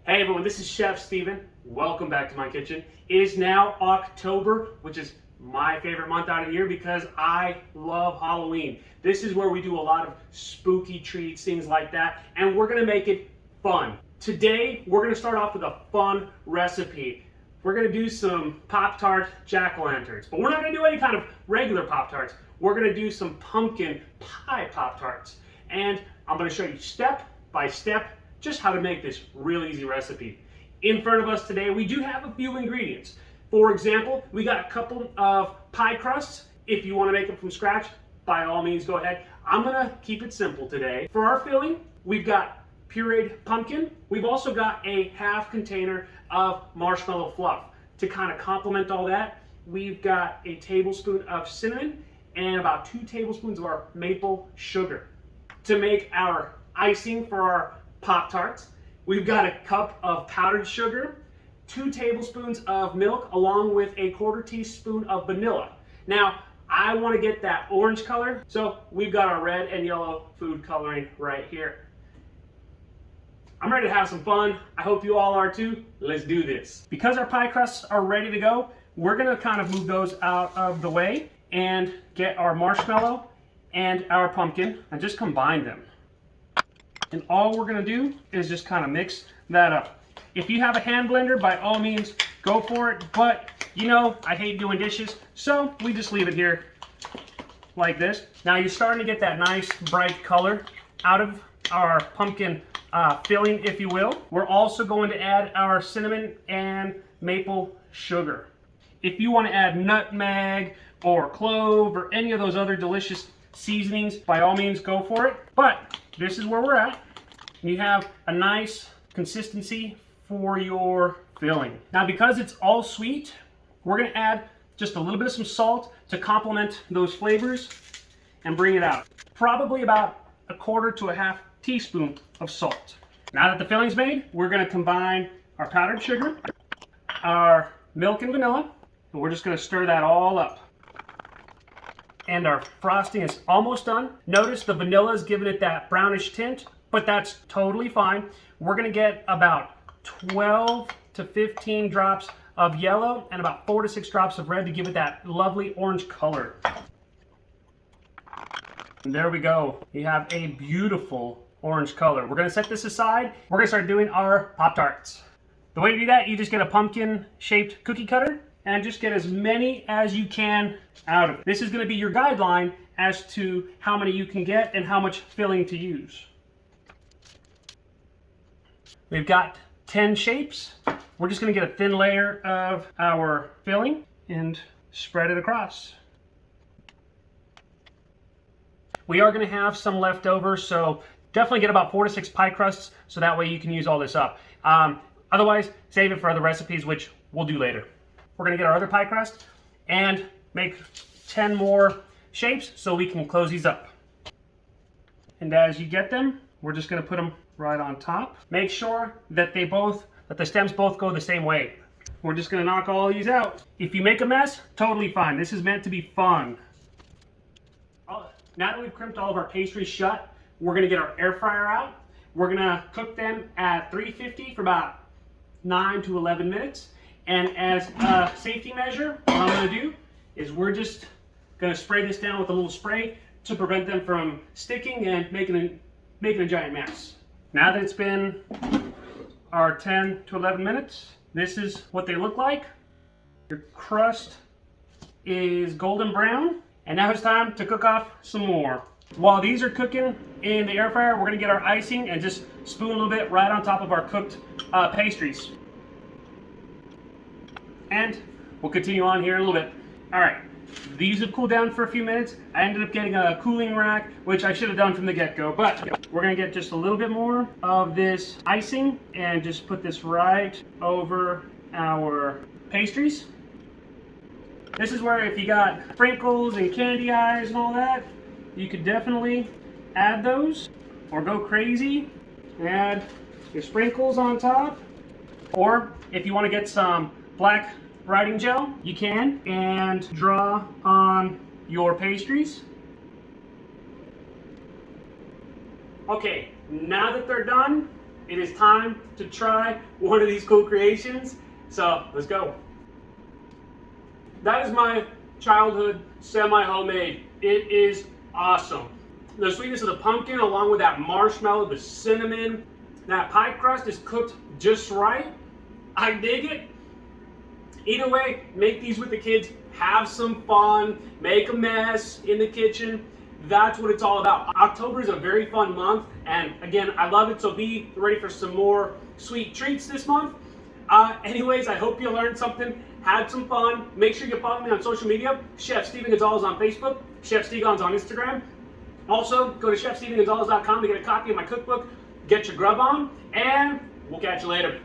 Hey everyone, this is Chef Steven. Welcome back to my kitchen. It is now October, which is my favorite month out of the year because I love Halloween. This is where we do a lot of spooky treats, things like that, and we're gonna make it fun. Today, we're gonna start off with a fun recipe. We're gonna do some Pop-Tart jack-o'-lanterns, but we're not gonna do any kind of regular Pop-Tarts. We're gonna do some pumpkin pie Pop-Tarts. And I'm gonna show you step by step just how to make this real easy recipe. In front of us today, we do have a few ingredients. For example, we got a couple of pie crusts. If you want to make them from scratch, by all means go ahead. I'm gonna keep it simple today. For our filling, we've got pureed pumpkin. We've also got a half container of marshmallow fluff. To kind of complement all that, we've got a tablespoon of cinnamon and about 2 tablespoons of our maple sugar. To make our icing for our Pop-Tarts, we've got a cup of powdered sugar, 2 tablespoons of milk, along with a 1/4 teaspoon of vanilla. Now, I want to get that orange color, so we've got our red and yellow food coloring right here. I'm ready to have some fun. I hope you all are too. Let's do this. Because our pie crusts are ready to go, we're going to kind of move those out of the way and get our marshmallow and our pumpkin and just combine them. And all we're gonna do is just kind of mix that up. If you have a hand blender, by all means, go for it. But, you know, I hate doing dishes, so we just leave it here like this. Now you're starting to get that nice bright color out of our pumpkin filling, if you will. We're also going to add our cinnamon and maple sugar. If you want to add nutmeg or clove or any of those other delicious seasonings, by all means, go for it. But this is where we're at. You have a nice consistency for your filling. Now, because it's all sweet, we're gonna add just a little bit of some salt to complement those flavors and bring it out. Probably about 1/4 to 1/2 teaspoon of salt. Now that the filling's made, we're gonna combine our powdered sugar, our milk and vanilla, and we're just gonna stir that all up. And our frosting is almost done. Notice the vanilla is giving it that brownish tint, but that's totally fine. We're gonna get about 12 to 15 drops of yellow and about 4 to 6 drops of red to give it that lovely orange color. And there we go. You have a beautiful orange color. We're gonna set this aside. We're gonna start doing our Pop-Tarts. The way to do that, you just get a pumpkin-shaped cookie cutter and just get as many as you can out of it. This is going to be your guideline as to how many you can get and how much filling to use. We've got 10 shapes. We're just going to get a thin layer of our filling and spread it across. We are going to have some left over, so definitely get about 4 to 6 pie crusts so that way you can use all this up. Otherwise, save it for other recipes, which we'll do later. We're gonna get our other pie crust and make 10 more shapes so we can close these up. And as you get them, we're just gonna put them right on top. Make sure that the stems both go the same way. We're just gonna knock all these out. If you make a mess, totally fine. This is meant to be fun. Now that we've crimped all of our pastries shut, we're gonna get our air fryer out. We're gonna cook them at 350 for about 9 to 11 minutes. And as a safety measure, what I'm going to do is we're just going to spray this down with a little spray to prevent them from sticking and making a giant mess. Now that it's been our 10 to 11 minutes, this is what they look like. Your crust is golden brown, and now it's time to cook off some more. While these are cooking in the air fryer, we're going to get our icing and just spoon a little bit right on top of our cooked pastries. And we'll continue on here in a little bit. All right, these have cooled down for a few minutes. I ended up getting a cooling rack, which I should have done from the get-go, but we're gonna get just a little bit more of this icing and just put this right over our pastries. This is where if you got sprinkles and candy eyes and all that, you could definitely add those or go crazy, add your sprinkles on top. Or if you wanna get some black writing gel, you can, and draw on your pastries. Okay, now that they're done, It is time to try one of these cool creations. So let's go. That is my childhood semi-homemade. It is awesome. The sweetness of the pumpkin along with that marshmallow, the cinnamon, that pie crust is cooked just right. I dig it. Either way, make these with the kids, have some fun, make a mess in the kitchen. That's what it's all about. October is a very fun month, and again, I love it, so be ready for some more sweet treats this month. Anyways, I hope you learned something, had some fun. Make sure you follow me on social media. Chef Steven Gonzalez on Facebook, Chef Stegons on Instagram. Also, go to chefstevengonzalez.com to get a copy of my cookbook, Get Your Grub On, and we'll catch you later.